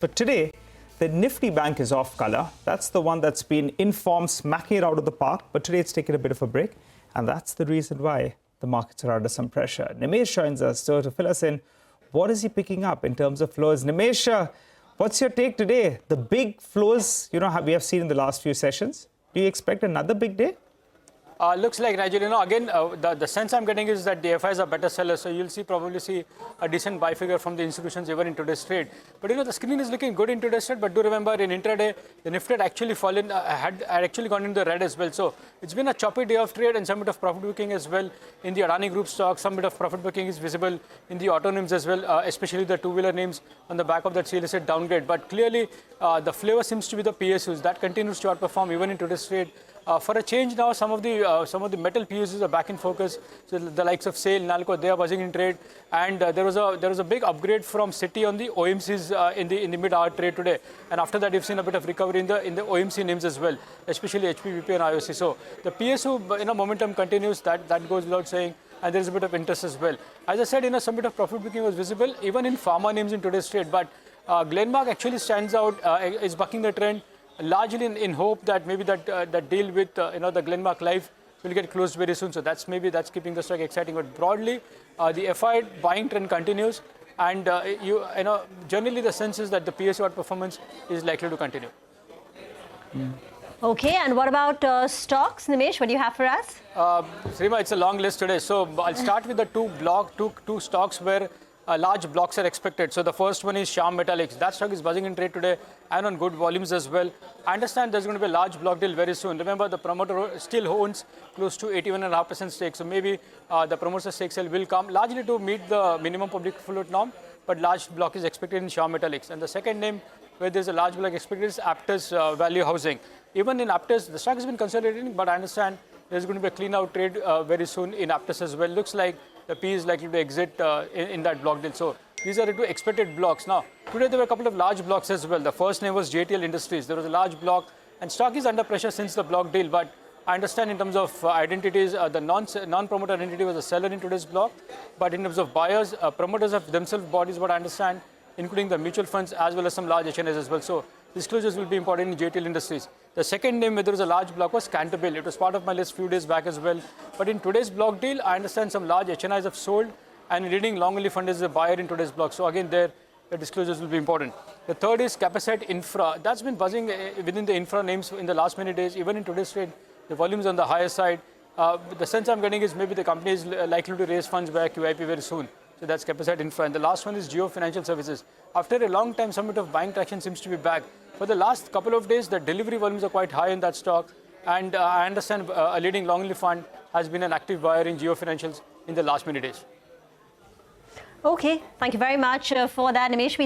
But today, the Nifty bank is off color. That's the one that's been in form, smacking it out of the park. But today it's taken a bit of a break. And that's the reason why the markets are under some pressure. Nimesh joins us to fill us in. What is he picking up in terms of flows? Nimesh, what's your take today? The big flows, we have seen in the last few sessions. Do you expect another big day? Looks like, Nigel, again, the sense I'm getting is that the FIs are better sellers, so you'll probably see a decent buy figure from the institutions even in today's trade. But, the screen is looking good in today's trade, but do remember in intraday, the Nifty had actually fallen, had actually gone into the red as well. So it's been a choppy day of trade and some bit of profit booking as well in the Adani Group stocks. Some bit of profit booking is visible in the auto names as well, especially the two-wheeler names on the back of that CLSA downgrade. But clearly, the flavor seems to be the PSUs. That continues to outperform even in today's trade. For a change now, some of the metal PSUs are back in focus. So the likes of SAIL, Nalco, they are buzzing in trade. And there was a big upgrade from Citi on the OMCs in the mid-hour trade today. And after that, you've seen a bit of recovery in the OMC names as well, especially HP, BP, and IOC. So the PSU momentum continues. That goes without saying. And there is a bit of interest as well. As I said, some bit of profit booking was visible even in pharma names in today's trade. But Glenmark actually stands out, is bucking the trend. Largely in hope that maybe that deal with the Glenmark Life will get closed very soon. So that's keeping the stock exciting. But broadly, the FI buying trend continues, and generally the sense is that the PSU outperformance is likely to continue. Okay, and what about stocks, Nimesh? What do you have for us? Srima, it's a long list today. So I'll start with the two stocks where large blocks are expected. So the first one is Shyam Metallics. That stock is buzzing in trade today and on good volumes as well. I understand there's going to be a large block deal very soon. Remember, the promoter still owns close to 81.5% stake. So maybe the promoter's stake sale will come largely to meet the minimum public float norm. But large block is expected in Shyam Metallics. And the second name where there's a large block expected is Aptus Value Housing. Even in Aptus, the stock has been consolidating, but I understand there's going to be a clean out trade very soon in Aptus as well. Looks like the P is likely to exit in that block deal. So these are the two expected blocks. Now, today there were a couple of large blocks as well. The first name was JTL Industries. There was a large block, and stock is under pressure since the block deal. But I understand in terms of identities, the non-promoter entity was a seller in today's block. But in terms of buyers, promoters have themselves bought is what I understand, including the mutual funds as well as some large HNIs as well. So disclosures will be important in JTL Industries. The second name where there was a large block was Cantabil. It was part of my list a few days back as well. But in today's block deal, I understand some large HNIs have sold, and leading long-only fund is a buyer in today's block. So again, the disclosures will be important. The third is CapaciteInfra. That's been buzzing within the infra names in the last many days. Even in today's trade, the volumes on the higher side. The sense I'm getting is maybe the company is likely to raise funds by QIP very soon. So that's CapaciteInfra. And the last one is Jio Financial Services. After a long time, some bit of buying traction seems to be back. For the last couple of days, the delivery volumes are quite high in that stock. And I understand a leading long-only fund has been an active buyer in Jio Financials in the last many days. Okay, thank you very much for that, Nimesh.